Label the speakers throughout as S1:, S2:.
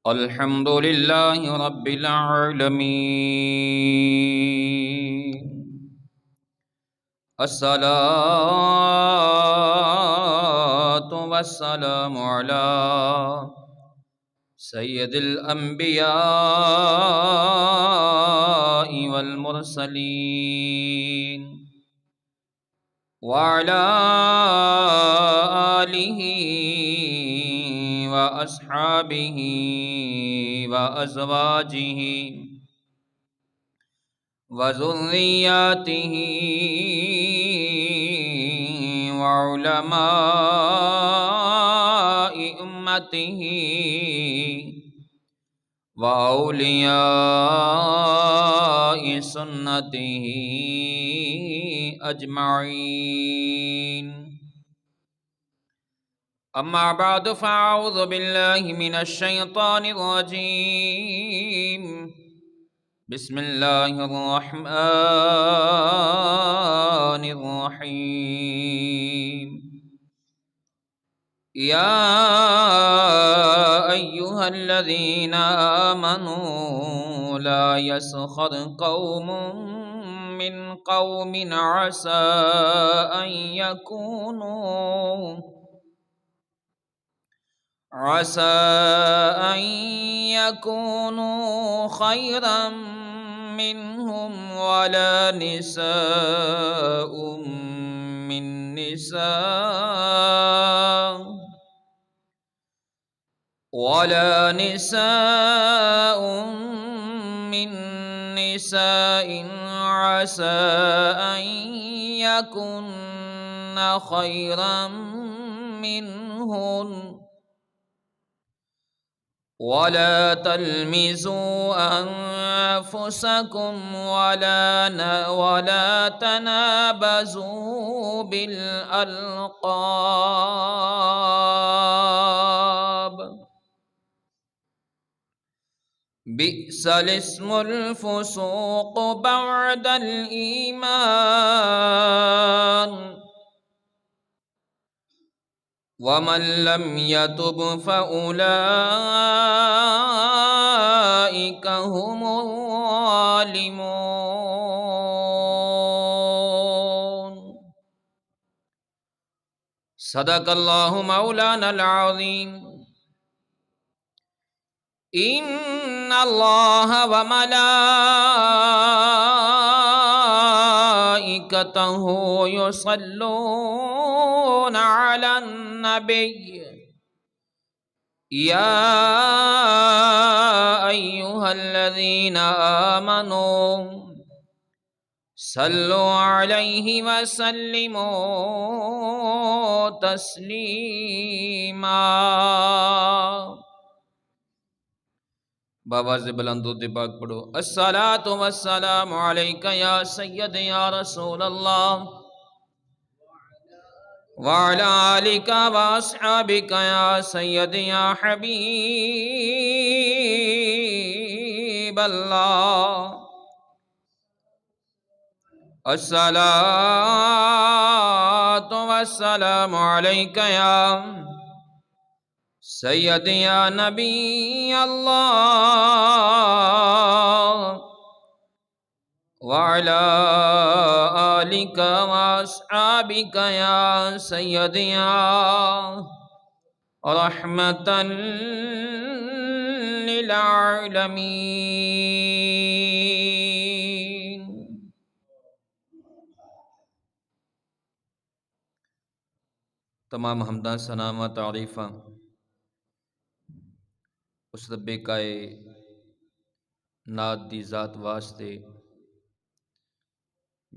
S1: الحمد لله رب العالمين. الصلاة والسلام على سيد الأنبياء والمرسلين وعلى آله وأصحابه وأزواجه وذرياته وعلماء أمته وأولياء سنته أجمعين. أما بعد فأعوذ بالله من الشيطان الرجيم. بسم الله الرحمن الرحيم. يا أيها الذين آمنوا لا يسخر قوم من قوم عسى أن يكونوا خيرا منهم ولا نساء من نساء عسى أن يكن خيرا منهن ولا تلمزوا أنفسكم ولا تنابزوا بالألقاب. بئس الاسم الفسوق بعد الإيمان ومن لم يتب فأولئك هم الظالمون. صدق الله مولانا العظيم. إن الله وملائكته يصلون على النبي يا أيها الذين آمنوا صلوا عليه وسلموا تسلیما. بآواز بلند و پاک پڑھو. الصلاۃ والسلام علیک یا سید یا رسول اللہ وعلی آلک واصحابک یا سید یا حبیب اللہ. الصلاۃ والسلام علیک یا سید یا نبی اللہ وعلی آلک واصحابک یا سید یا رحمتا للعالمین. تمام حمداں ثناء تعریفاں اس رب کائنات دی ذات واسطے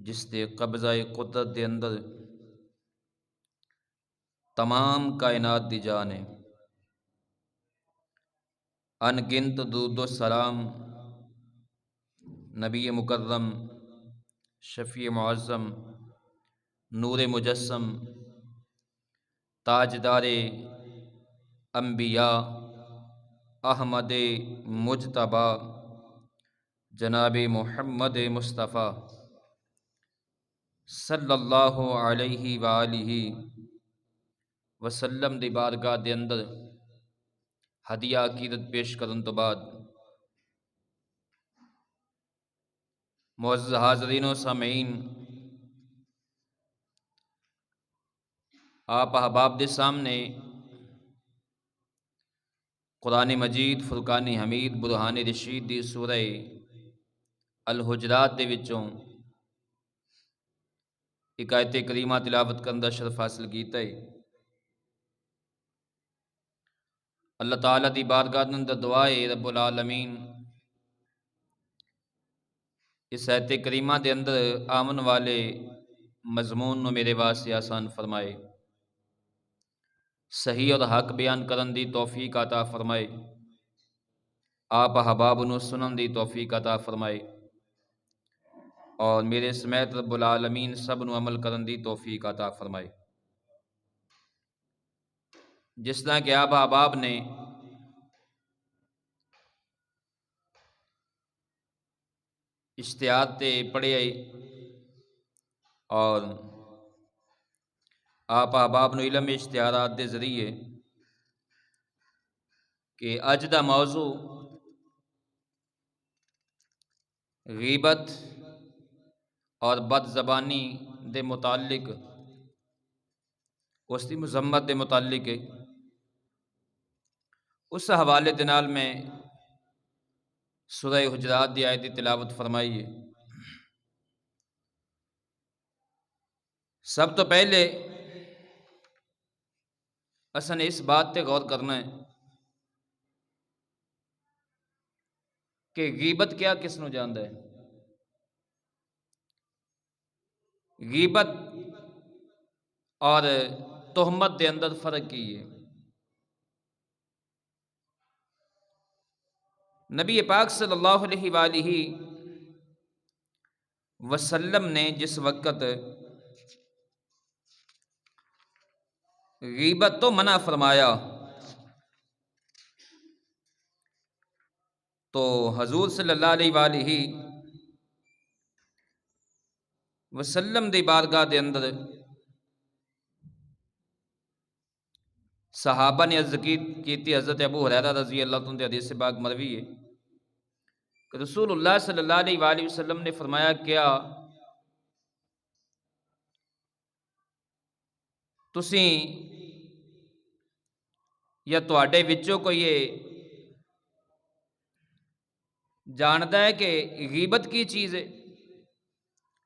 S1: جس دے قبضہ قدرت دے اندر تمام کائنات دی جان ہے. ان گنت درود و سلام نبی مکرم شفیع معظم نور مجسم تاجدار انبیاء احمد مجتبی جناب محمد مصطفیٰ صلی اللہ علیہ وآلہ وسلم دی بارگاہ دے اندر ہدیہ عقیدت پیش کرن تو بعد معزز حاضرین و سامعین، آپ احباب دے سامنے قرآن مجید فرقان حمید برہان رشید دی سورہ الحجرات دے وچوں ایک آیت کریمہ تلاوت کرن دا شرف حاصل کیتا ہے۔ اللہ تعالیٰ دی بارگاہ دے اندر دعا ہے رب العالمین اس آیت کریمہ دے اندر آمن والے مضمون نو میرے واسطے آسان فرمائے، صحیح اور حق بیان کرن دی توفیق عطا فرمائے، آپ احباب نو سنن دی توفیق عطا فرمائے، اور میرے سمیت رب العالمین سب نو عمل کرن دی توفیق عطا فرمائے۔ جس طرح کہ آپ احباب نے اشتہار تے پڑھے اور آپ احباب نو علم اشتہارات دے ذریعے کہ اج دا موضوع غیبت اور بد زبانی دے متعلق اس دی مذمت دے متعلق ہے، اس حوالے دے نال میں سورہ حجرات دی آیت دی تلاوت فرمائی ہے۔ سب تو پہلے اساں نے اس بات تے غور کرنا ہے کہ غیبت کیا کس نو جاندا ہے۔ غیبت اور تہمت دے اندر فرق کی ہے۔ نبی پاک صلی اللہ علیہ وآلہ وسلم نے جس وقت غیبت تو منع فرمایا تو حضور صلی اللہ علیہ وآلہ وسلم دی بارگاہ دے اندر صحابہ نے عرض کیتی، حضرت ابو ہریرہ رضی اللہ عنہ حدیث سے پاک مروی ہے کہ رسول اللہ صلی اللہ علیہ وآلہ وسلم نے فرمایا، کیا تسی یا تواڈے وچوں کوئی یہ جاندا ہے کہ غیبت کی چیز ہے؟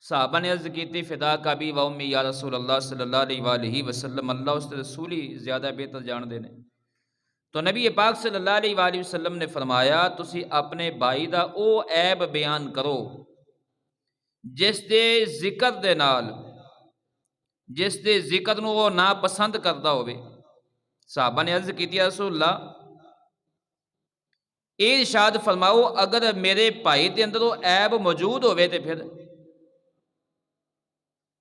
S1: صحابہ نے عرض کیتی، فدا کا بھی و امی یا رسول اللہ صلی اللہ علیہ وآلہ وسلم، اللہ اس رسول ہی زیادہ بہتر جان دے نے۔ تو نبی پاک صلی اللہ علیہ وآلہ وسلم نے فرمایا، تسی اپنے بھائی دا او عیب بیان کرو جس دے ذکر دے نال، جس دے ذکر نو وہ ناپسند کردا ہوئے۔ صحابہ نے عرض کیتی، یا رسول اللہ اے ارشاد فرماؤ اگر میرے بھائی دے اندر وہ عیب موجود ہوئے تے پھر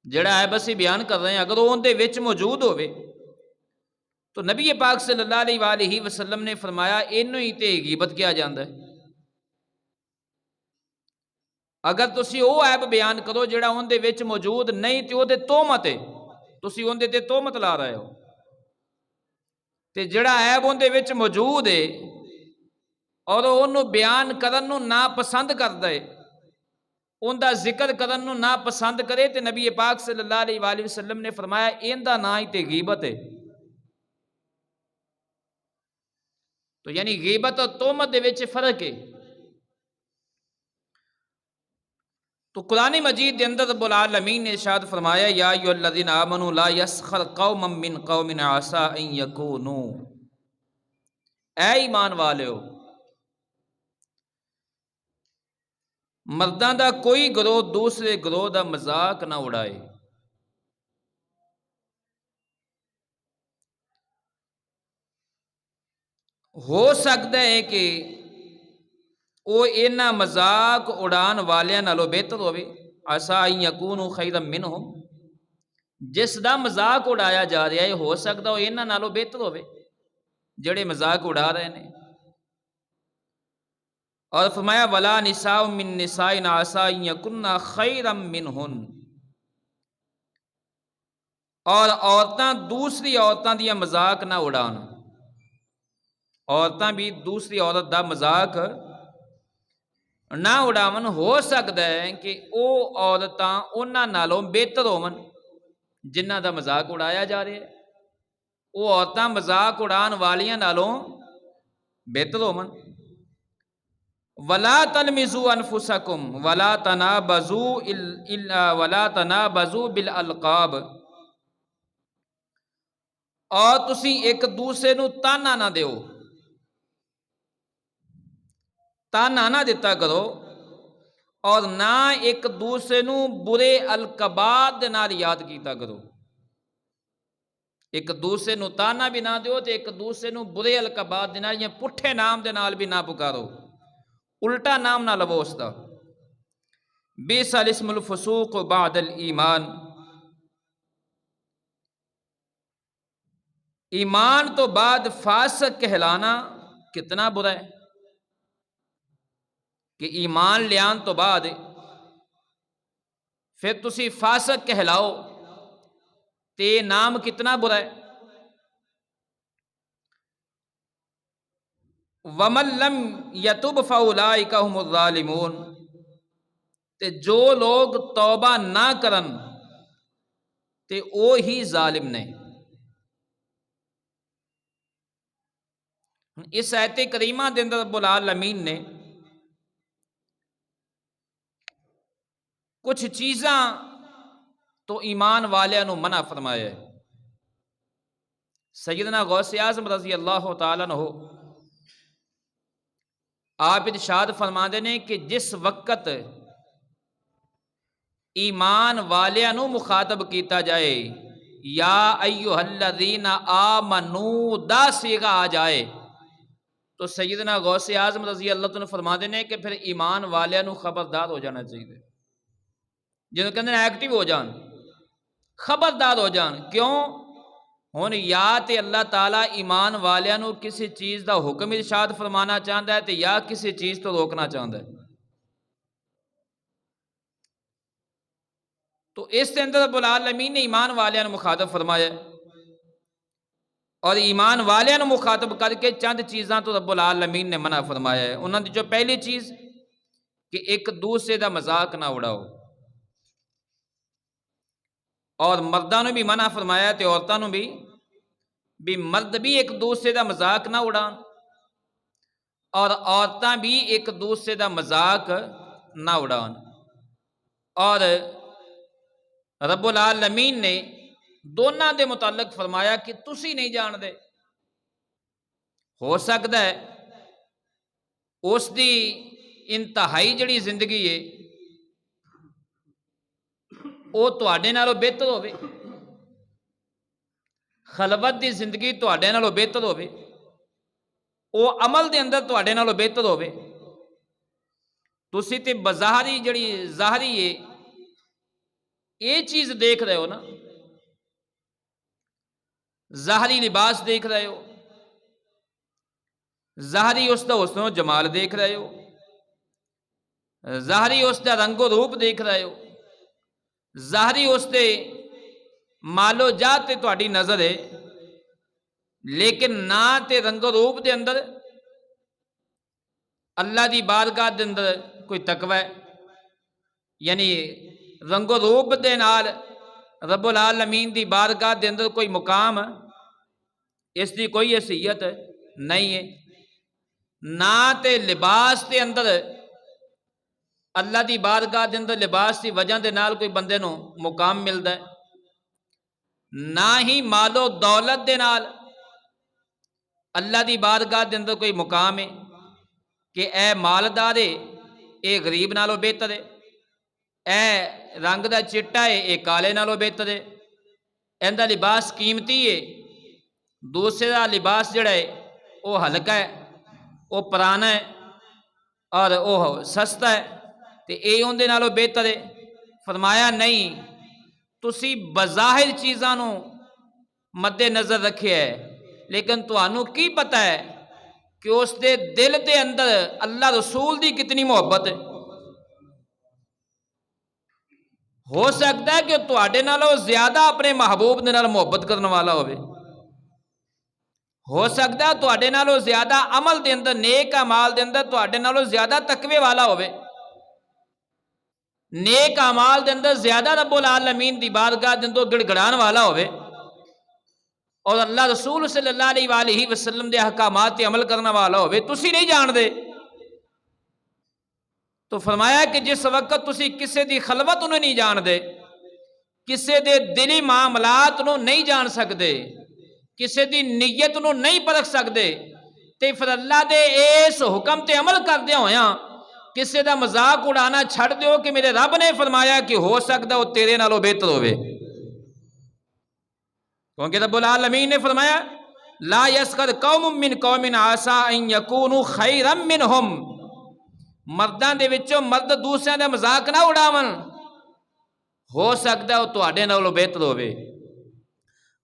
S1: جڑا عیب اسی بیان کر رہے ہیں اگر وہ ان دے وچ موجود ہوئے تو نبی پاک صلی اللہ علیہ وآلہ وسلم نے فرمایا اینو ہی تے غیبت کیا جاندا ہے۔ اگر تسی او عیب بیان کرو جڑا ان دے وچ موجود نہیں تے او دے تہمت ہے، تسی ان دے تے تہمت لا رہے ہو، تے جڑا عیب ان دے وچ موجود ہے اور انہوں بیان کرن نو ناپسند کردا ہے، ان دا ذکر کرن نو ناپسند کرے تے نبی پاک صلی اللہ علیہ وآلہ وسلم نے فرمایا این دا نا ہی تے غیبت ہے۔ تو یعنی غیبت اور تہمت دے وچ فرق ہے۔ تو قرآن مجید دے اندر رب العالمین نے ارشاد فرمایا، یا ایھا الذین آمنوا لا یسخر قوم من قوم عسى ان یکونوا، اے ایمان والو مرداں دا کوئی گروہ دوسرے گروہ دا مذاق نہ اڑائے۔ ہو سکتا ہے کہ وہ اینا مذاق اڑان والیاں نالوں بہتر ہوئے، عسیٰ ان یکونوا خیرا منہم، جس دا مذاق اڑایا جا رہا ہے ہو سکتا وہ اینا نالوں بہتر ہوئے جڑے مذاق اڑا رہے ہیں۔ اور فرمایا ولا نساء من نساء عسى ان يكن خيرا منهن، اور عورتاں دوسری عورتاں دیا مذاق نہ اڑان، عورتاں بھی دوسری عورت دا مذاق نہ اڑاون۔ ہو سکتا ہے کہ وہ عورتاں انہاں نالوں بہتر ہون جنہاں دا مذاق اڑایا جا رہا ہے، وہ عورتاں مذاق اڑان والیاں نالوں بہتر ہون۔ ولا تلمزوا انفسکم ولا تنابزوا بالالقاب، اور تسی ایک دوسرے نو تانا نہ دیو، تانا نہ دیتا کرو، اور نہ ایک دوسرے نو برے القابات دے نال یاد کیتا کرو۔ ایک دوسرے نو تانا بھی نہ دیو تے ایک دوسرے نو برے القابات دے نال یا پٹھے نام دے نال بھی نہ پکارو، الٹا نام نہ لو اس دا۔ بئس الاسم الفسوق بعد الایمان، ایمان تو بعد فاسق کہلانا کتنا برا ہے، کہ ایمان لیان تو بعد پھر تسی فاسق کہلاؤ تے نام کتنا برا ہے۔ ومن لم یتب فاولئک هم الظالمون، تے جو لوگ توبہ نہ کرن تے او ہی ظالم نے۔ اس آیت کریمہ دے اندر رب العالمین نے کچھ چیزاں تو ایمان والیاں نو منع فرمایا ہے۔ سیدنا غوث اعظم رضی اللہ تعالیٰ عنہ آپ ارشاد فرماندے نے کہ جس وقت ایمان والیاں نو مخاطب کیتا جائے یا ایھا الذین آمنو دا صیغہ آ جائے تو سیدنا غوث اعظم رضی اللہ عنہ فرماندے نے کہ پھر ایمان والیاں نو خبردار ہو جانا چاہیے، جنہوں کہتے ہیں ایکٹیو ہو جان، خبردار ہو جان۔ کیوں؟ ہن یا تے اللہ تعالیٰ ایمان والیاں نو کسی چیز دا حکم ارشاد فرمانا چاہتا ہے تے یا کسی چیز تو روکنا چاہتا ہے۔ تو اس کے اندر رب العالمین نے ایمان والیاں نو مخاطب فرمایا، اور ایمان والیاں نو مخاطب کر کے چند چیزاں تو رب العالمین نے منع فرمایا ہے۔ انہوں نے جو پہلی چیز کہ ایک دوسرے دا مذاق نہ اڑاؤ، اور مرداں نو بھی منع فرمایا تے عورتاں نو بھی مرد بھی ایک دوسرے دا مذاق نہ اڑان، اور عورتاں بھی ایک دوسرے دا مذاق نہ اڑان۔ اور رب العالمین نے دونوں دے متعلق فرمایا کہ تسی نہیں جان دے، ہو سکتا ہے اس دی انتہائی جڑی زندگی ہے وہ تواڈے نالوں بہتر ہوے، خلوت دی زندگی تواڈے نالوں بہتر ہوے، وہ عمل دے اندر تواڈے نالوں بہتر ہوے، تسی تے بظاہری جڑی ظاہری ہے یہ چیز دیکھ رہے ہو نا، ظاہری لباس دیکھ رہے ہو، ظاہری اس دا حسن و جمال دیکھ رہے ہو، ظاہری اس دا رنگ و روپ دیکھ رہے ہو، ظاہری اس دے مال و جات تے تہاڈی نظر ہے، لیکن نہ تے رنگ و روپ دے اندر اللہ دی بارگاہ دے اندر کوئی تقوی ہے، یعنی رنگ و روپ دے نال رب العالمین دی بارگاہ دے اندر کوئی مقام اس دی کوئی حیثیت نہیں ہے، نہ تے لباس دے اندر اللہ دی بارگاہ دے اندر لباس دی وجہ دے نال کوئی بندے نو مقام ملدا ہے، نہ ہی مال و دولت دے نال اللہ دی بارگاہ دے اندر کوئی مقام ہے کہ اے مالدار ہے اے غریب نالوں بہتر ہے، اے رنگ دا چٹا ہے اے کالے نالوں بہتر ہے، ایندا لباس قیمتی ہے، دوسرے دا لباس جڑا ہے وہ ہلکا ہے، وہ پرانا ہے اور وہ سستا ہے تے اے اندے نالوں بہتر ہے۔ فرمایا نہیں، تسی بظاہر چیزاں نو مد نظر رکھے ہے، لیکن تانوں کی پتہ ہے کہ اس دے دل دے اندر اللہ رسول دی کتنی محبت ہے۔ ہو سکتا ہے کہ تواڈے نالوں زیادہ اپنے محبوب دے نال محبت کرنے والا ہوئے، ہو سکتا ہے تواڈے نالوں زیادہ عمل دے اندر، نیک اعمال دے اندر تواڈے نالوں زیادہ تقوی والا ہوئے، نیک اعمال دے اندر زیادہ رب العالمین دی بارگاہ دے اندر گڑ گڑان والا ہوئے، اور اللہ رسول صلی اللہ علیہ وآلہ وسلم دے احکامات تے عمل کرنے والا ہوئے، تسی نہیں جان دے۔ تو فرمایا کہ جس وقت تسی کسے دی خلوت انہوں نہیں جان دے، کسے دے دلی معاملات انہوں نہیں جان سکتے، کسے دی نیت انہوں نہیں پرکھ سکتے، تے پھر اللہ دے اس حکم تے عمل کر دے ہویاں کسے دا مذاق اڑانا چھڑ دیو کہ میرے رب نے فرمایا کہ ہو سکتا وہ تیرے نالوں بہتر ہوئے، کیونکہ رب العالمین نے فرمایا لا یسخر قوم من قوم عسى ان یکونوا خیرا منہم، مردان دے وچوں مرد دوسرے دا مذاق نہ اڑاون، ہو سکتا وہ تواڈے نالوں بہتر ہوئے،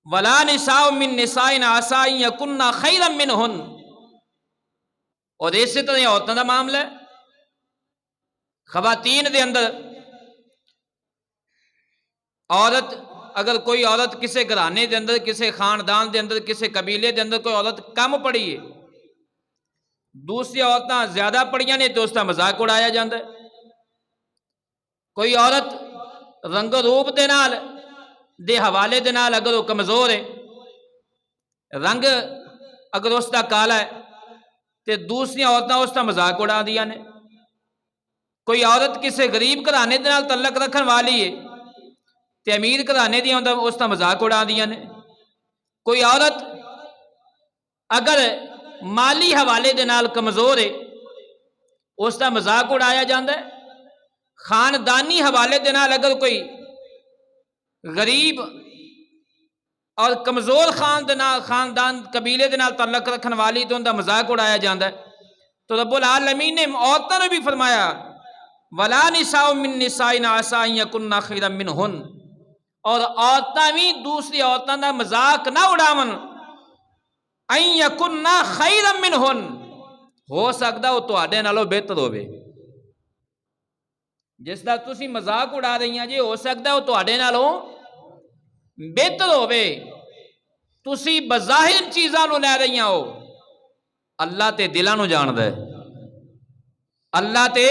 S1: ولا نساء من نساء عسى ان یکن خیرا منہن، اور اسی طرح عورتوں دا معاملہ ہے، خواتین دے اندر عورت، اگر کوئی عورت کسی گھرانے دے اندر، کسی خاندان دے اندر، کسی قبیلے دے اندر کوئی عورت کم پڑھی ہے، دوسری عورتاں زیادہ پڑھیاں نے تو اس کا مذاق اڑایا جاتا ہے، کوئی عورت رنگ روپ دے نال دے حوالے دے نال اگر وہ کمزور ہے، رنگ اگر اس کا کالا ہے تو دوسری عورتاں اس کا مذاق اڑا دیا نے، کوئی عورت کسی غریب گھرانے دے نال تعلق رکھن والی ہے تے امیر گھرانے دی اس کا مذاق اڑا دیا نے، کوئی عورت اگر مالی حوالے دے نال کمزور ہے اس کا مذاق اڑایا جاتا ہے، خاندانی حوالے دے نال اگر کوئی غریب اور کمزور خاندان قبیلے دے نال تعلق رکھن والی تو ان کا مذاق اڑایا جاتا ہے، تو رب العالمین نے عورتوں نے بھی فرمایا ولا نساء من نساء عسى ان يكن خيرا منهن، اور عورتاں بھی دوسری عورتوں کا مذاق نہ اڑاون، ان یکن خیرا منہن، ہو سکتا وہ تواڈے نالوں بہتر ہوئے، جس دا تسی مذاق اڑا رہی ہیں جی ہو سکتا وہ تواڈے نالوں بہتر ہوئے، تسی بظاہر چیزاں نو لے رہی ہو، اللہ تے دلاں نو جاندا ہے، اللہ تے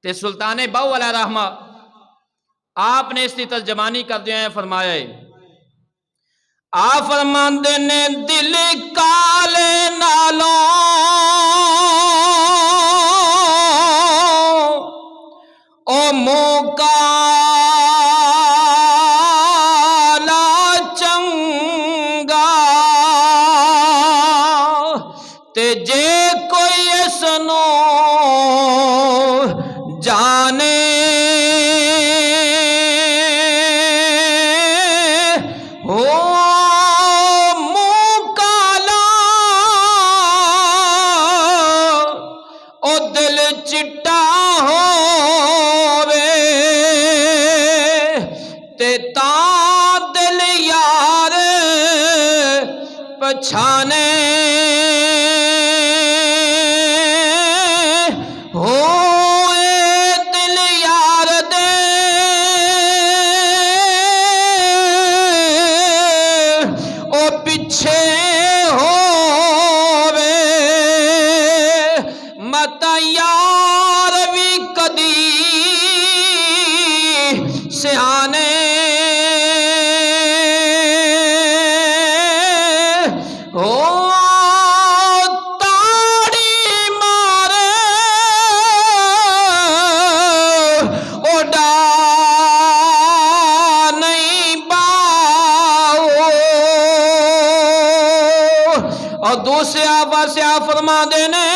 S1: سلطان باؤ علیہ رحمہ آپ نے اس کی ترجمانی کر دیا ہے، فرمایا ہے آپ فرماندے نے دل کالے نالوں او منہ کالا چنگا، تے جے کوئی اس نو جانے پچھانے ہوئے دل یار دے، او پیچھے ہووے مت یار بھی کدی سیانے، دوسرے آواز آپ فرما دینے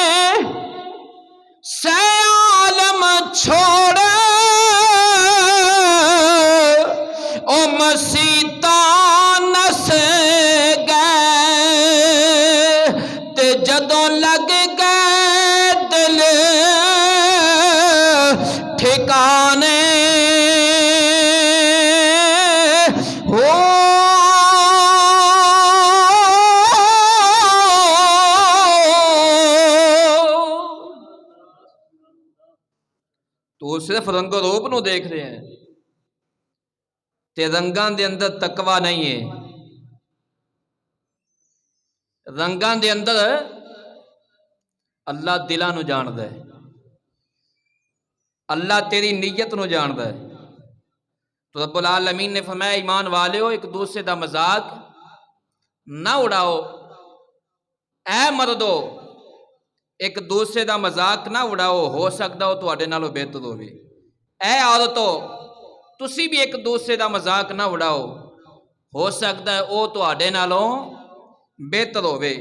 S1: سے عالم چھوڑے او مسیطان نس گئے، تے جدوں لگ گئے دل ٹھکانے، تو صرف رنگ و روپ نو دیکھ رہے ہیں تے رنگاں دے اندر تقوی نہیں ہے، رنگاں دے اندر اللہ دلاں نو جاندا ہے، اللہ تیری نیت نو جاندا ہے۔ تو رب العالمین نے فرمایا ایمان والےو ایک دوسرے دا مذاق نہ اڑاؤ، اے مردو ایک دوسرے دا مذاق نہ اڑاؤ، ہو سکتا ہو تواڈے نالوں بہتر ہووے۔ اے عورتو تسی بھی ایک دوسرے دا مذاق نہ اڑاؤ، ہو سکتا ہے او تواڈے نالوں بہتر ہووے۔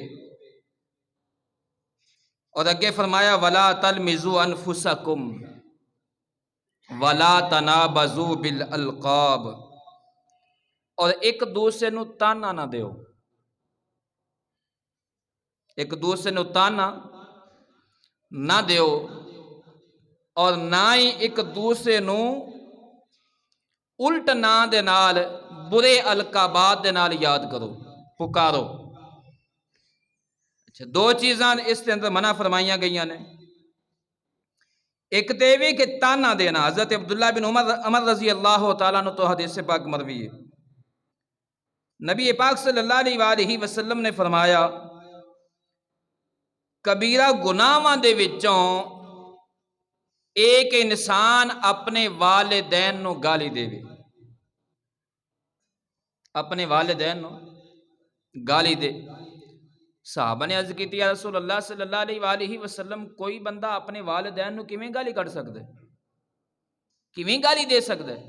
S1: اور اگے فرمایا ولا تلمزوا انفسکم ولا تنابزوا بالالقاب، اور ایک دوسرے نو تانا نہ دیو، ایک دوسرے نو تانا نہ دیو، اور نہ ہی ایک دوسرے نو الٹ نا دے نال برے القابات دے نال یاد کرو، پکارو۔ اچھا دو چیزاں اس کے اندر منع فرمائیاں گئیاں نے، ایک تے وی کہ تانا دینا، حضرت عبداللہ بن عمر رضی اللہ تعالیٰ عنہ تو حدیث پاک مروی ہے، نبی پاک صلی اللہ علیہ وآلہ وسلم نے فرمایا کبیرہ گناہاں دے وچوں ایک انسان اپنے والدین نو گالی دے، اپنے والدین نو گالی دے۔ صحابہ نے عرض کی یا رسول اللہ صلی اللہ علیہ وآلہ وسلم کوئی بندہ اپنے والدین نو کیویں گالی کر سکتا ہے، کیویں گالی دے سکتا ہے؟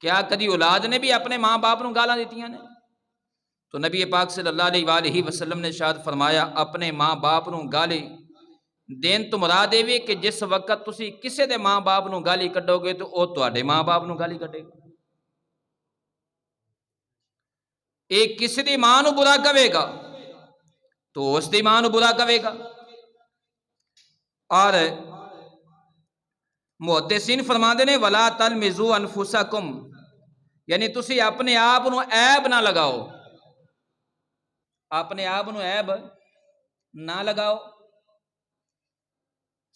S1: کیا کدی اولاد نے بھی اپنے ماں باپ نو گالاں دیتیاں نے؟ تو نبی پاک صلی اللہ علیہ وآلہ وسلم نے ارشاد فرمایا اپنے ماں باپ نو گالی دین تو مراد اے وی کہ جس وقت تسی کسے دے ماں باپ نو گالی کڈو گے تو او تواڈے ماں باپ نو گالی کڈے گا، ایک کسی دی ماں نو برا کہے گا تو اس دی ماں نو برا کہے گا۔ اور محدثین فرماندے نے ولا تلمزوا انفسکم، یعنی تسی اپنے آپ نو عیب نہ لگاؤ، اپنے آپ نو عیب نہ لگاؤ۔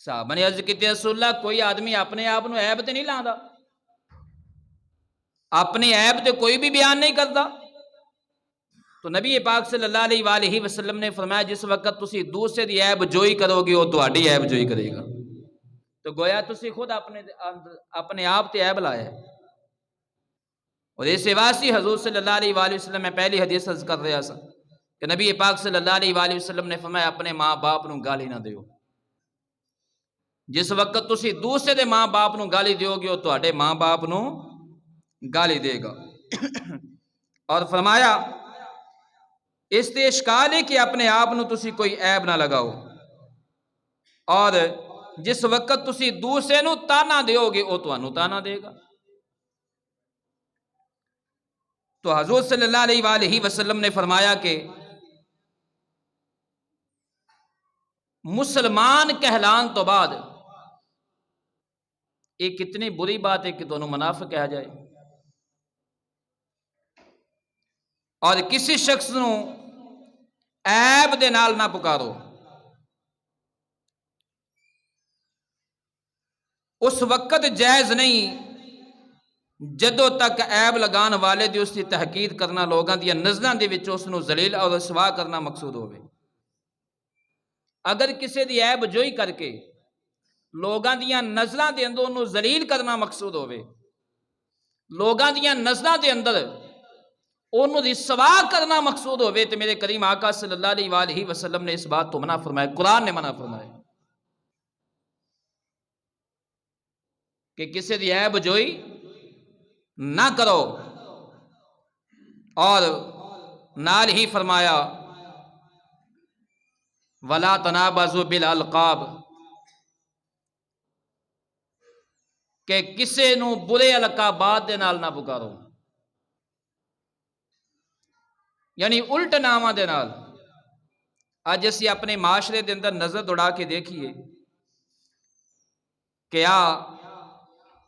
S1: صحابہ نے عرض کی رسول اللہ کوئی آدمی اپنے آپ نو عیب تے نہیں لاندا، اپنی عیب تے کوئی بھی بیان نہیں کرتا؟ تو نبی پاک صلی اللہ علیہ وآلہ وسلم نے فرمایا جس وقت تسی دوسرے دی عیب جوئی کرو گے وہ تہاڈی عیب جوئی کرے گا، تو گویا تسی خود اپنے آپ تے عیب لایا ہے۔ اور اس واسطے حضور صلی اللہ علیہ وآلہ وسلم میں پہلی حدیث عرض کر رہا سا کہ نبی پاک صلی اللہ علیہ وآلہ وسلم نے فرمایا اپنے ماں باپ نو گالی نہ دیو، جس وقت تسی دوسرے دے ماں باپ نو گالی دیو گے وہ تہاڈے ماں باپ نو گالی دے گا۔ اور فرمایا اس تے اشکال ہے کہ اپنے آپ نو تسی کوئی عیب نہ لگاؤ، اور جس وقت تسی دوسرے نو تانا دیو گے وہ تانوں تانا دے گا۔ تو حضور صلی اللہ علیہ وآلہ وسلم نے فرمایا کہ مسلمان کہلان تو بعد یہ کتنی بری بات ہے کہ دونوں منافق کہا جائے، اور کسی شخص نو عیب دے نال نہ پکارو، اس وقت جائز نہیں جدوں تک عیب لگان والے دی اس کی تحقیر کرنا لوگاں دی نظراں دے وچ اس نو ذلیل اور رسوا کرنا مقصود ہوئے۔ اگر کسی دی عیب جوئی کر کے لوگاں دیاں نظراں دے اندر انہوں ذلیل کرنا مقصود ہوئے، لوگاں دیاں نظراں دے اندر انہوں رسوا کرنا مقصود ہوئے، تو میرے کریم آقا صلی اللہ علیہ وآلہ وسلم نے اس بات تو منع فرمایا، قرآن نے منع فرمایا کہ کسی دی عیب جوئی نہ کرو، اور نال ہی فرمایا ولا تنابزوا بالالقاب کہ کسے نو برے القابات دے نال نہ پکارو، یعنی الٹ نامہ دے نال۔ آج اسی اپنے معاشرے دے اندر نظر دوڑا کے دیکھیے کیا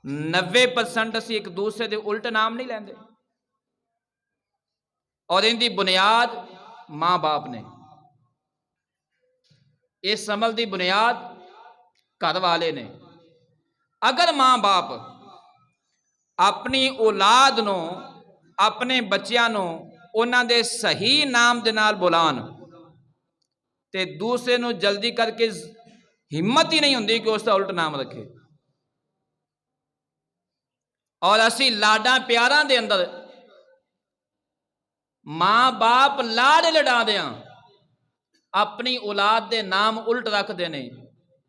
S1: 90% اسی ایک دوسرے دے الٹ نام نہیں لیندے، اور ان دی بنیاد ماں باپ نے، اس عمل دی بنیاد گھر والے نے، اگر ماں باپ اپنی اولاد نو اپنے بچیاں نو انہاں دے صحیح نام دے نال بلان تے دوسرے نو جلدی کر کے ہمت ہی نہیں ہوندی کہ اس دا الٹ نام رکھے. اور اسی لاڈاں پیاراں دے اندر ماں باپ لاڑ لڑا دیاں اپنی اولاد دے نام الٹ رکھ دینے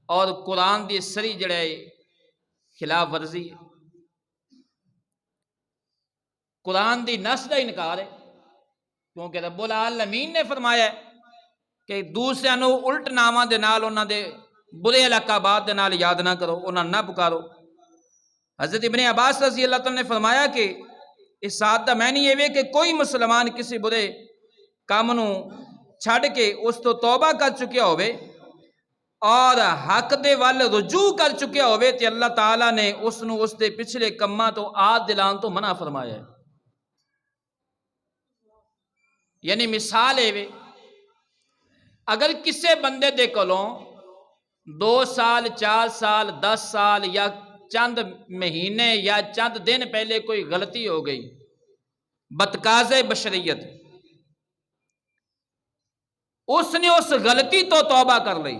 S1: اور قرآن دی سری جڑے خلاف ورزی ہے. قرآن دی نص دا انکار ہے کیونکہ رب العالمین نے فرمایا ہے کہ دوسرے نو الٹ ناماں دے نال انہاں دے برے لقبات دے نال یاد نہ کرو، انہاں نہ پکارو. حضرت ابن عباس رضی اللہ تعالیٰ نے فرمایا کہ اس آیت دا معنی یہ ہے کہ کوئی مسلمان کسی برے کام نو چھڑ کے اس تو توبہ کر چکیا ہوئے اور حق دے وال رجوع کر چکیا ہوئے تے اللہ تعالیٰ نے اس نو اس دے پچھلے کماں تو آد دلان تو منع فرمایا ہے. یعنی مثال ہے اگر کسے بندے دے کولوں 2 سال 4 سال 10 سال یا چند مہینے یا چند دن پہلے کوئی غلطی ہو گئی بتقاضے بشریت، اس نے اس غلطی تو توبہ کر لئی،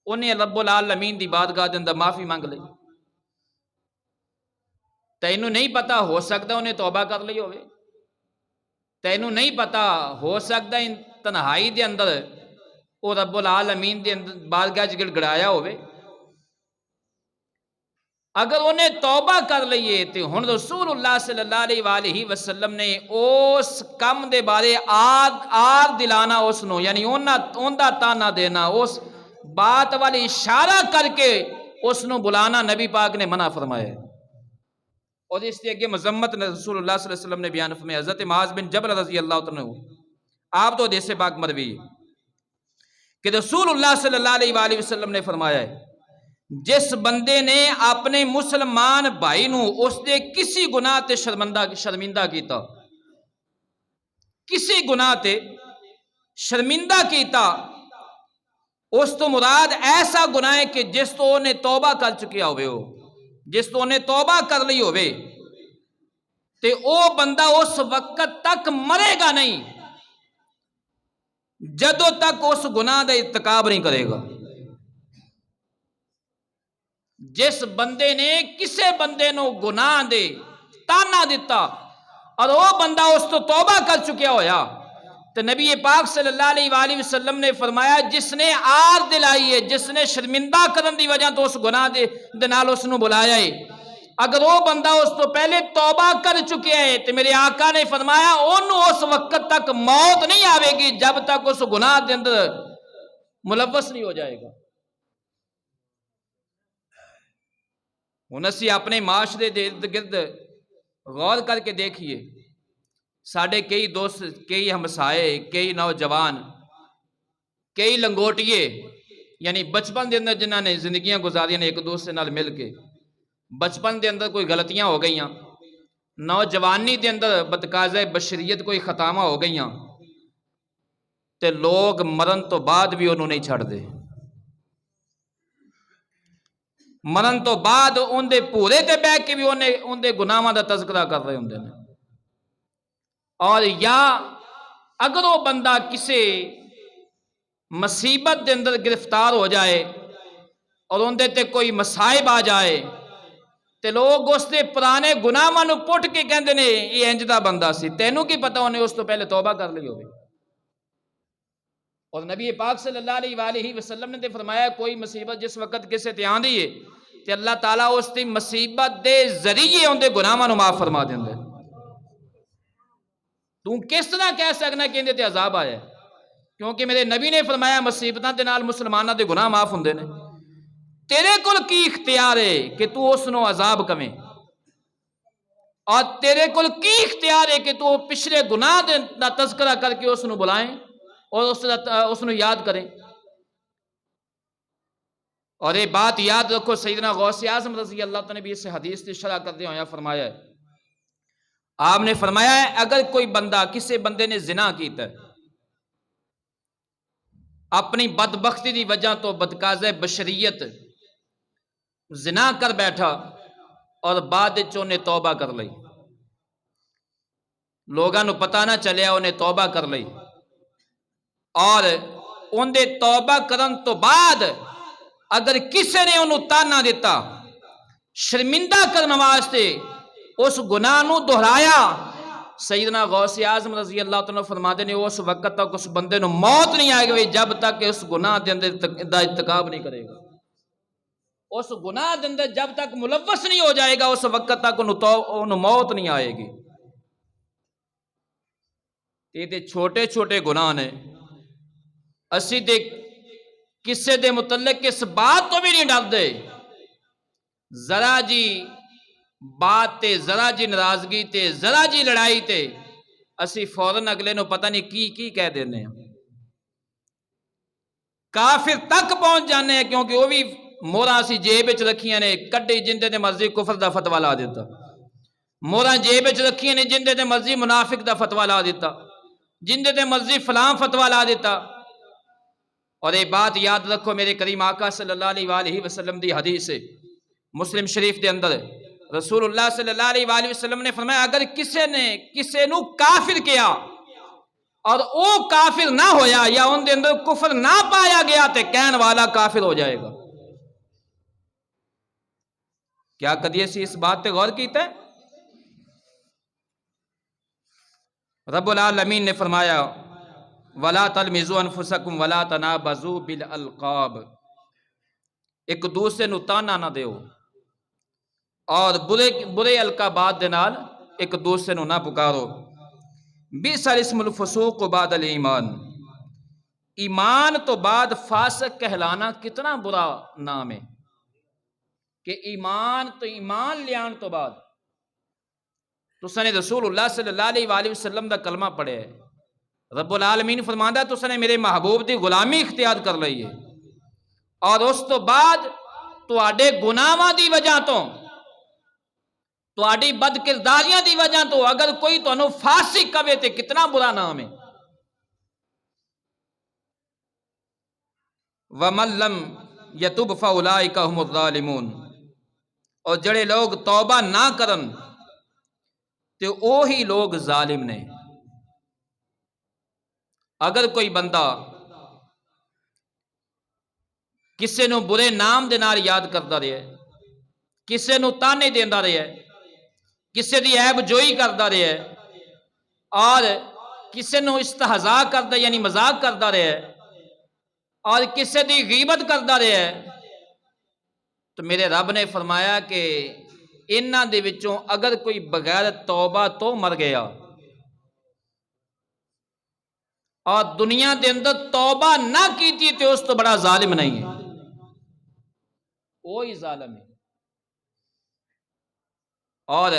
S1: انہیں رب العالمین دی بارگاہ دے اندر معافی مانگ لئی. تینوں نہیں پتا ہو سکتا انہیں توبہ کر لی ہوئے، تینوں نہیں پتا ہو سکتا ان تنہائی دے اندر وہ رب العالمین دے بارگاہ چ گڑ گڑایا ہوئے. اگر انہیں توبہ کر لئیے تو ہن رسول اللہ صلی اللہ علیہ وآلہ وسلم نے اس کم دے بارے آر دلانا اس نو، یعنی ان دا تانا دینا، اس بات والی اشارہ کر کے اس نو بلانا نبی پاک نے منع فرمایا. اور اس کے آگے مذمت رسول اللہ صلی اللہ علیہ وسلم نے بیان فرمایا. حضرت معاذ بن جبل رضی اللہ عنہ آپ تو حدیث پاک مروی کہ رسول اللہ صلی اللہ علیہ وآلہ وسلم نے فرمایا ہے جس بندے نے اپنے مسلمان بھائی نو اس دے کسی گناہ تے شرمندہ کیتا، کسی گناہ تے شرمندہ کیتا، اس تو مراد ایسا گناہ ہے کہ جس تو انہیں توبہ کر چکیا ہوئے ہو، جس تو انہیں توبہ کر لی ہوئے تے او بندہ اس وقت تک مرے گا نہیں جدوں تک اس گناہ دا ارتکاب نہیں کرے گا. جس بندے نے کسے بندے نو گناہ دے تانا دیتا اور وہ بندہ اس تو توبہ کر چکیا ہویا تو نبی پاک صلی اللہ علیہ وآلہ وسلم نے فرمایا جس نے آر دلائی ہے، جس نے شرمندہ کرن دی وجہ تو اس گناہ دے نال اس نو بلایا ہے، اگر وہ بندہ اس تو پہلے توبہ کر چکیا ہے تو میرے آقا نے فرمایا انہوں اس وقت تک موت نہیں آوے گی جب تک اس گناہ دے اندر ملوث نہیں ہو جائے گا. ہن اسی اپنے معاشرے دے ارد گرد غور کر کے دیکھیے، ساڑھے کئی دوست، کئی ہمسائے، کئی نوجوان، کئی لنگوٹیے، یعنی بچپن دے اندر جنہاں نے زندگیاں گزاریاں نے ایک دوسرے نال مل کے، بچپن دے اندر کوئی غلطیاں ہو گئیاں، نوجوانی دے اندر بتقاضۂ بشریت کوئی خطامہ ہو گئیاں تے لوگ مرن تو بعد بھی انہوں نہیں چھڑ دے، مرن تو بعد ان دے پورے تے بیٹھ کے بھی ان دے گناہاں دا تذکرہ کر رہے ہوندے نے. اور یا اگر وہ بندہ کسی مصیبت دے اندر گرفتار ہو جائے اور ان دے تے کوئی مصائب آ جائے تے لوگ اس دے پرانے گناہاں نو پٹ کے کہندے نے یہ انج دا بندہ سی، تینوں کی پتہ انہیں اس تو پہلے توبہ کر لی ہوئے. اور نبی پاک صلی اللہ علیہ وآلہ وسلم نے فرمایا کوئی مصیبت جس وقت کسے تے آندی ہے تے اللہ تعالیٰ اس دی مصیبت دے ذریعے ان دے گناہاں نو معاف فرما دیندے. تو کس طرح کہہ سکنا کہ اندے تے عذاب آیا ہے؟ کیونکہ میرے نبی نے فرمایا مصیبتاں دے نال مسلماناں دے گناہ معاف ہوندے نے. تیرے کول کی اختیار ہے کہ تو اس نو عذاب کمیں، اور تیرے کول کی اختیار ہے کہ تو پچھلے گناہ دا تذکرہ کر کے اس نو بلائیں اور اس نو یاد کریں. اور یہ بات یاد رکھو، سیدنا غوث اعظم رضی اللہ تعالیٰ نے بھی اس حدیث کی شرح کر دیا فرمایا ہے، آپ نے فرمایا ہے اگر کوئی بندہ کسی بندے نے زنا کیتا ہے اپنی بدبختی دی وجہ تو بدقاضۂ بشریت زنا کر بیٹھا اور بعد انہیں توبہ کر لئی، لوگاں نو پتہ نہ چلیا، انہیں توبہ کر لئی، اور ان دے توبہ کرن تو بعد اگر کسی نے انہوں تانا دیتا، شرمندہ کرنے واسطے اس گناہ نو دہرایا، سیدنا غوث اعظم رضی اللہ تعالیٰ فرماتے ہیں اس وقت تک اس بندے نو موت نہیں آئے گی جب تک اس گناہ دے اندر دا ارتکاب نہیں کرے گا، اس گناہ دے اندر جب تک ملوث نہیں ہو جائے گا اس وقت تک انہوں موت نہیں آئے گی۔ یہ چھوٹے چھوٹے گناہ نے، اسی دے کسے دے متعلق اس بات تو بھی نہیں ڈر دے، ذرا جی بات تے، ذرا جی ناراضگی تے، ذرا جی لڑائی تے اسی فوراً اگلے نو پتہ نہیں کی کہہ دینے ہیں، کافر تک پہنچ جانے ہیں، کیونکہ وہ بھی موراں اسی جیب وچ رکھیاں نے، کڈی جندے تے مرضی کفر دا فتویٰ لا دیتا، موراں جیب وچ رکھیاں نے، جندے تے مرضی منافق دا فتویٰ لا دیتا، جندے تے مرضی فلاں فتویٰ لا دیتا۔ اور یہ بات یاد رکھو، میرے کریم آقا صلی اللہ علیہ وآلہ وسلم دی حدیث ہے مسلم شریف دے اندر، رسول اللہ صلی اللہ علیہ وآلہ وسلم نے فرمایا اگر کسی نے کسی نو کافر کیا اور او کافر نہ ہویا یا ان دے اندر کفر نہ پایا گیا تے کہن والا کافر ہو جائے گا۔ کیا کدی اسی اس بات تے غور کیتا ہے؟ رب العالمین نے فرمایا وَلَا تَلْمِزُوا أَنفُسَكُمْ وَلَا تَنَابَزُوا بِالْأَلْقَابِ، ایک دوسرے نو تانا نہ دیو اور برے القابات دے نال ایک دوسرے نو نہ پکارو۔ بِئْسَ الِاسْمُ الْفُسُوقُ بَعْدَ الْإِیمَانِ، ایمان تو بعد فاسق کہلانا کتنا برا نام ہے کہ ایمان تو ایمان لیان تو بعد تساں نے رسول اللہ صلی اللہ علیہ وآلہ وسلم دا کلمہ پڑھے ہے، رب العالمین فرماندا تساں نے میرے محبوب دی غلامی اختیار کر لئی ہے، اور اس تو بعد تواڈے گناہاں دی وجہ تو، تواڈی بد کرداریاں دی وجہ تو اگر کوئی تانوں فاسق کہے تے کتنا برا نام ہے۔ وَمَن لَّمْ يَتُبْ فَأُولَٰئِكَ هُمُ الظَّالِمُونَ، اور جڑے لوگ توبہ نہ کرن تے اوہی لوگ ظالم نے۔ اگر کوئی بندہ کسے نو برے نام دے نال یاد کرتا رہے، کسے نو تانے دیندا رہے، کسے دی عیب جوئی کرتا رہے اور کسے نو استہزاء کرتا یعنی مذاق کرتا رہے اور کسے دی غیبت کرتا رہے، تو میرے رب نے فرمایا کہ انہاں دے وچوں اگر کوئی بغیر توبہ تو مر گیا اور دنیا دے اندر توبہ نہ کیتی تے اس تو بڑا ظالم نہیں ہے، وہی ظالم ہے۔ اور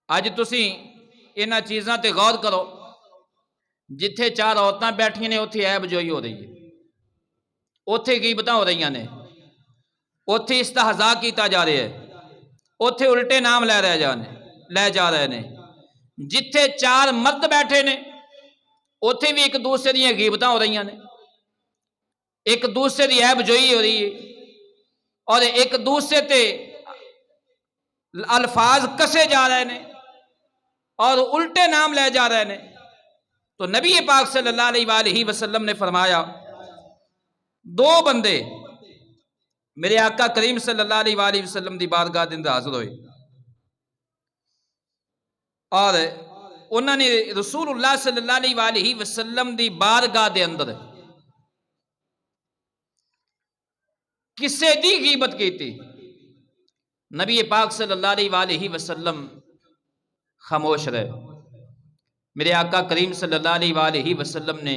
S1: اج تسی انہاں چیزاں تے غور کرو، جتھے چار عورتاں بیٹھیاں نے اتھے عیب جوئی ہو رہی ہے، اتھے غیبتاں ہو رہی نے، اتھے استہزاء کیتا جا رہا ہے، اتھے الٹے نام لے جا رہے نے، جتھے چار مرد بیٹھے نے اتھے بھی ایک دوسرے دی غیبتاں ہو رہی نے، ایک دوسرے دی عیب جوئی ہو رہی ہے اور ایک دوسرے تے الفاظ کسے جا رہے نے اور الٹے نام لے جا رہے نے۔ تو نبی پاک صلی اللہ علیہ وآلہ وسلم نے فرمایا دو بندے میرے آقا کریم صلی اللہ علیہ وآلہ وسلم دی بارگاہ دے اندر حاضر ہوئے اور انہوں نے رسول اللہ صلی اللہ علیہ وآلہ وسلم دی بارگاہ دے اندر کسے دی غیبت کی تھی۔ نبی پاک صلی اللہ علیہ وآلہ وسلم خاموش رہے، میرے آقا کریم صلی اللہ علیہ وآلہ وسلم نے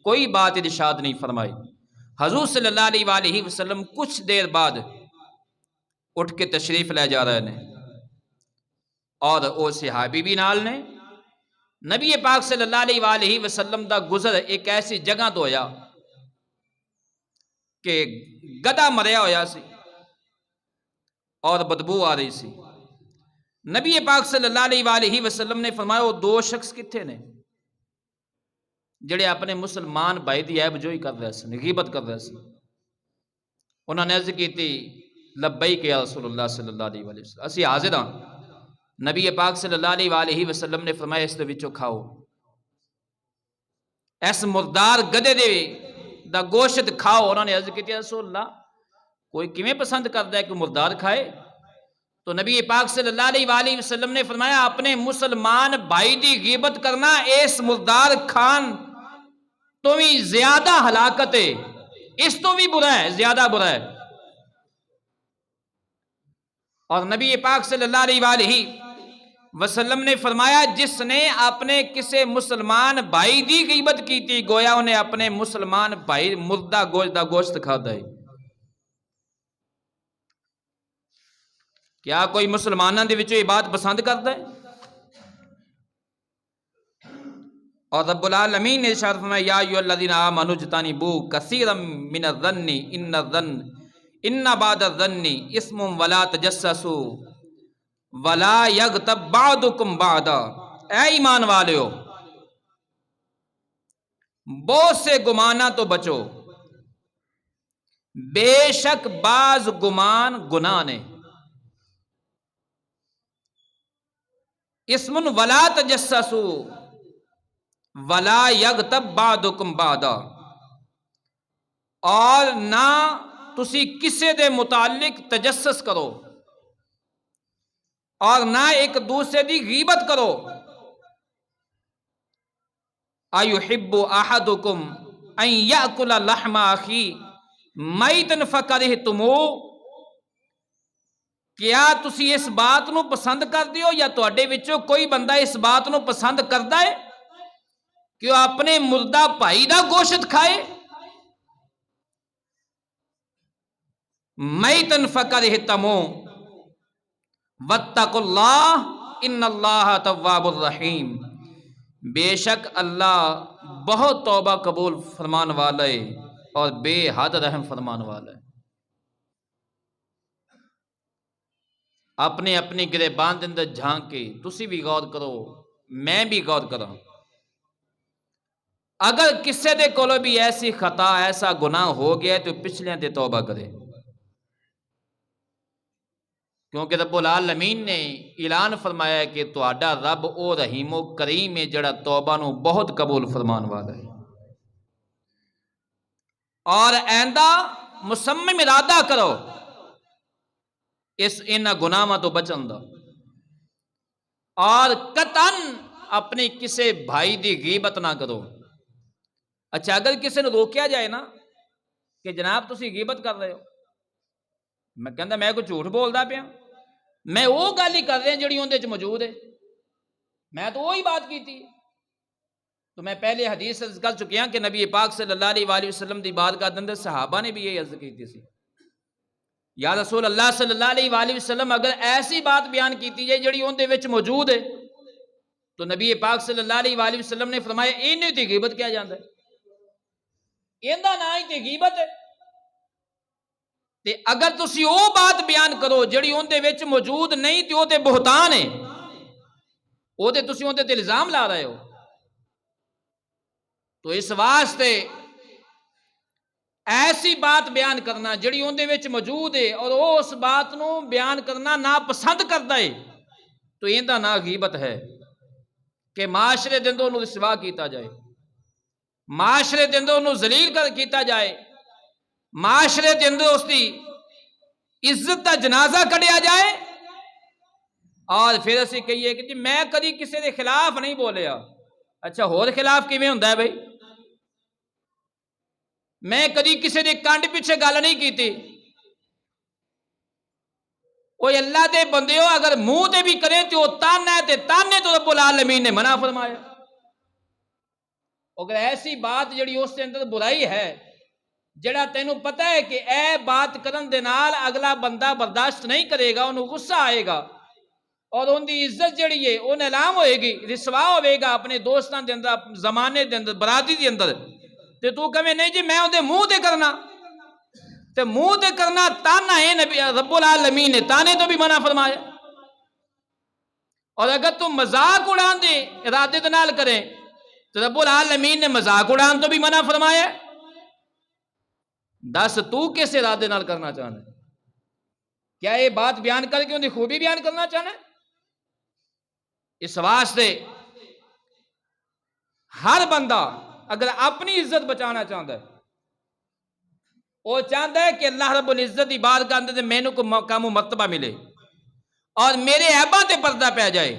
S1: کوئی بات ارشاد نہیں فرمائی۔ حضور صلی اللہ علیہ وآلہ وسلم کچھ دیر بعد اٹھ کے تشریف لے جا رہے ہیں اور وہ صحابی بھی نال نے۔ نبی پاک صلی اللہ علیہ وآلہ وسلم دا گزر ایک ایسی جگہ تو ہویا کہ گدھا مریا ہویا سی اور بدبو آ رہی سی۔ نبی پاک صلی اللہ علیہ وآلہ وسلم نے فرمایا وہ دو شخص کتھے نے جڑے اپنے مسلمان بھائی دی عیب جوئی کر رہے سن، غیبت کر رہے سن۔ انہوں نے عرض کی تھی لبیک یا رسول اللہ صلی اللہ علیہ وآلہ وسلم، اسی حاضر ہاں۔ نبی پاک صلی اللہ علیہ وآلہ وسلم نے فرمایا اس دے وچوں کھاؤ، اس مردار گدے دے دا گوشت کھاؤ۔ انہوں نے عرض کی تھی رسول اللہ کوئی کیویں پسند کرتا ہے کہ مردار کھائے؟ تو نبی پاک صلی اللہ علیہ وآلہ وسلم نے فرمایا اپنے مسلمان بھائی دی غیبت کرنا اس مردار کھان تو بھی زیادہ ہلاکت ہے، اس تو بھی برا ہے، زیادہ برا ہے۔ اور نبی پاک صلی اللہ علیہ وآلہ وسلم نے فرمایا جس نے اپنے کسی مسلمان بھائی دی غیبت کی تھی گویا انہیں اپنے مسلمان بھائی مردہ گوشت کھاتا ہے۔ کیا کوئی مسلمانوں دے وچوں یہ بات پسند کرتا ہے؟ اور رب العالمین نے ارشاد فرمایا یا ایھا الذین آمنوا اجتنبوا کثیرا من الظن ان بعض الظن اسم ولا تجسسوا ولا یغتب بعضکم بعضا۔ اے ایمان والےو بہت سے گمانہ تو بچو، بے شک بعض گمان گناہ نے۔ اسم ولا تجسسوا ولا یغتب بعضکم بعضا، اور نہ تسی کسے دے متعلق تجسس کرو اور نہ ایک دوسرے دی غیبت کرو۔ ایحب احدکم ان یاکل لحم اخی میتا فکرہتموہ، کیا تسی اس بات نو پسند کر دیو یا تواڈے وچوں کوئی بندہ اس بات نو پسند کردا ہے کہ وہ اپنے مردہ بھائی دا گوشت کھائے؟ میتا فکرہتموہ واتقوا اللہ ان اللہ تواب الرحیم، بے شک اللہ بہت توبہ قبول فرمان والا ہے اور بے حد رحم فرمان والا ہے۔ اپنے اپنی گریبان دے اندر جھانک کے تسی بھی غور کرو، میں بھی غور کراں، اگر کسے دے کولو بھی ایسی خطا ایسا گناہ ہو گیا تو پچھلیاں تے توبہ کرے، کیونکہ رب العالمین نے اعلان فرمایا ہے کہ تہاڈا رب او رحیم و کریم ہے جڑا توبہ نو بہت قبول فرمان والا ہے۔ اور آئندہ مصمم ارادہ کرو اس انہاں گناہاں تو بچن دا، اور قطعاً اپنی کسے بھائی دی غیبت نہ کرو۔ اچھا اگر کسی نے روکیا جائے نا کہ جناب تسی غیبت کر رہے ہو، میں کہندا میں کوئی جھوٹ بولدا پیا، میں وہ گل ہی کر رہا جڑی اندے وچ موجود ہے، میں تو وہی بات کی تھی۔ تو میں پہلے حدیث کر چکیا کہ نبی پاک صلی اللہ علیہ وآلہ وسلم دی بارگاہ دے اندر صحابہ نے بھی یہ عرض کی تھی، یا رسول اللہ صلی اللہ علیہ وآلہ وسلم اگر ایسی بات بیان کیتی جائے جڑی اندے وچ موجود ہے تو نبی پاک صلی اللہ علیہ وآلہ وسلم نے فرمایا اینوں تے غیبت کیا جاندا ہے، ایندا نا ہی تے غیبت ہے۔ تے اگر تسی وہ بات بیان کرو جڑی اندے وچ موجود نہیں تے وہ تے بہتان ہے، وہ تے تسی اندے تے الزام لا رہے ہو۔ تو اس واسطے ایسی بات بیان کرنا جڑی اندے وچ موجود ہے اور وہ اس بات نو بیان کرنا ناپسند کرتا ہے تو ایندا نا غیبت ہے کہ معاشرے دے اندر انہوں رسوا کیتا جائے، معاشرے دے اندر انہوں ذلیل کیتا جائے، معاشرے دے اندر اس دی عزت دا جنازہ کڈیا جائے، اور پھر اسی کہیے کہ جی میں کدی کسی دے خلاف نہیں بولیا۔ اچھا ہور خلاف کیویں ہوندا ہے بھائی؟ میں کدی کسی دے کانڈ پیچھے گل نہیں کیتی۔ اوہ اللہ دے بندیو اگر منہ تے بھی کرے تو تانا ہے تے تانے تو رب العالمین نے منع فرمایا۔ اگر ایسی بات جڑی اس کے اندر برائی ہے جڑا تینوں پتہ ہے کہ اے بات کرن دے نال اگلا بندہ برداشت نہیں کرے گا، انہوں غصہ آئے گا اور ان دی عزت جڑی ہے وہ نیلام ہوئے گی، رسوا ہوئے گا اپنے دوستان دے اندر، زمانے دے اندر، برادری دے اندر، تے تو کہے نہیں جی میں اندے منہ تے کرنا، تے منہ تے کرنا تانا ہے نبی رب العالمین نے تانے تو بھی منع فرمایا۔ اور اگر تم مذاق اڑان دے ارادے دے نال کریں تو رب العالمین نے مذاق اڑان تو بھی منع فرمایا۔ دس تو کس ارادے نال کرنا چاہنا ہے؟ کیا یہ بات بیان کر کے ان کی خوبی بیان کرنا چاہنا ہے؟ اس واسطے ہر بندہ اگر اپنی عزت بچانا چاہتا ہے، وہ چاہتا ہے کہ اللہ رب العزت کی بارگاہ اندر مینوں کو مقام و مرتبہ ملے اور میرے عیباں تے پردہ پہ جائے،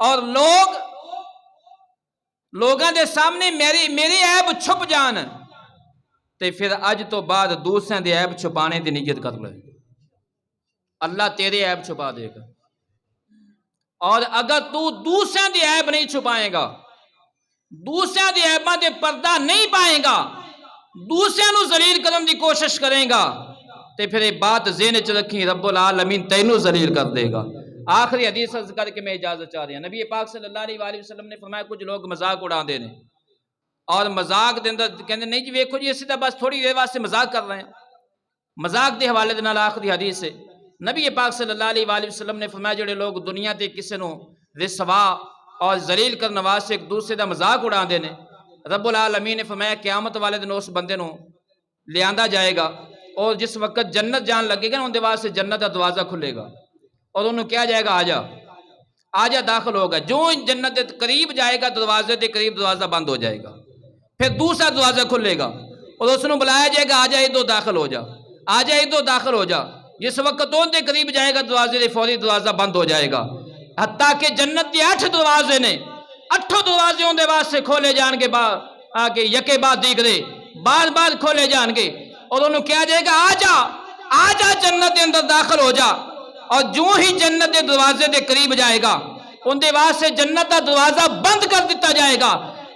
S1: اور لوگاں دے سامنے میرے عیب چھپ جان، تے پھر اج تو بعد دوسرے دے عیب چھپانے دی نیت کر لے، اللہ تیرے عیب چھپا دے گا۔ اور اگر تو دوسرے دے عیب نہیں چھپائے گا، دوسرے دے عیباں تے پردہ نہیں پائے گا، دوسرے نو ذلیل کرنے دی کوشش کرے گا، تے پھر یہ بات ذہن چ رکھی، رب العالمین تینوں ذلیل کر دے گا۔ آخری حدیث عرض کر کے میں اجازت چاہ رہی ہوں، نبی پاک صلی اللہ علیہ وآلہ وسلم نے فرمایا کچھ لوگ مذاق اڑا دے نے، اور مذاق دے اندر کہندے نہیں جی ویکھو جی اسی طرح بس تھوڑی دیر واسطے مذاق کر رہے ہیں، مذاق دے حوالے دے نال آخری حدیث ہے نبی پاک صلی اللہ علیہ وآلہ وسلم نے فرمایا جڑے لوگ دنیا تے کسے نو رسوا اور ذلیل کرنے واسطے ایک دوسرے دا مذاق اڑا دے نے، رب العالمین نے فرمایا قیامت والے دن اس بندے نو لیاندا جائے گا، اور جس وقت جنت جان لگے گا ان دے واسطے جنت دا دروازہ کھلے گا، اور انہوں کیا جائے گا آجا داخل ہوگا، جو جنت دے قریب جائے گا دروازے دے قریب دروازہ بند ہو جائے گا، پھر دوسرا دروازہ کھلے گا اور اس نے بلایا جائے گا آجا ادھر داخل ہو جا، آجا ادھر داخل ہو جا، جس وقت ان دے قریب جائے گا دروازے دے فوری دروازہ بند ہو جائے گا، حتیٰ کہ جنت دے 8 دروازے نے، 8 دروازے ان دے واسطے کھولے جان کے بعد آگے یکے بعد دیگرے بار بار کھولے جان گے، اور انہوں کیا جائے گا آجا جنت دے اندر داخل ہو جا، اور جو ہی جنت دے دروازے دے قریب جائے گا ان دے واسطے جنت دا دروازہ بند کر دیتا جائے گا،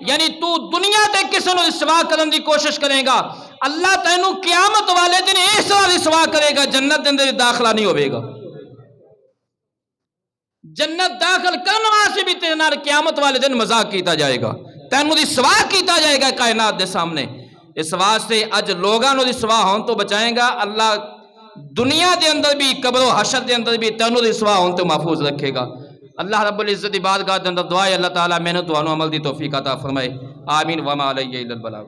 S1: یعنی تو دنیا تے کسی نو رسوا کرنے دی کوشش کرے گا، اللہ تینوں قیامت والے دن اس طرح رسوا کرے گا جنت دے اندر داخلہ نہیں ہوئے گا، جنت داخل کرنے واسطے بھی تیرے نال قیامت والے دن مذاق کیتا جائے گا، تینوں رسوا کیتا جائے گا کائنات دے سامنے۔ اس واسطے اج لوگاں نو رسوا ہون تو بچائیں گا، اللہ دنیا دے اندر بھی قبر و حشر دے اندر بھی تینوں رسوا ہون تو محفوظ رکھے گا۔ اللہ رب العزت دی بارگاہ دے اندر دعا ہے اللہ تعالیٰ میں نے تو عمل دی توفیق عطا فرمائے، آمین وما علیہ الا البلاغ۔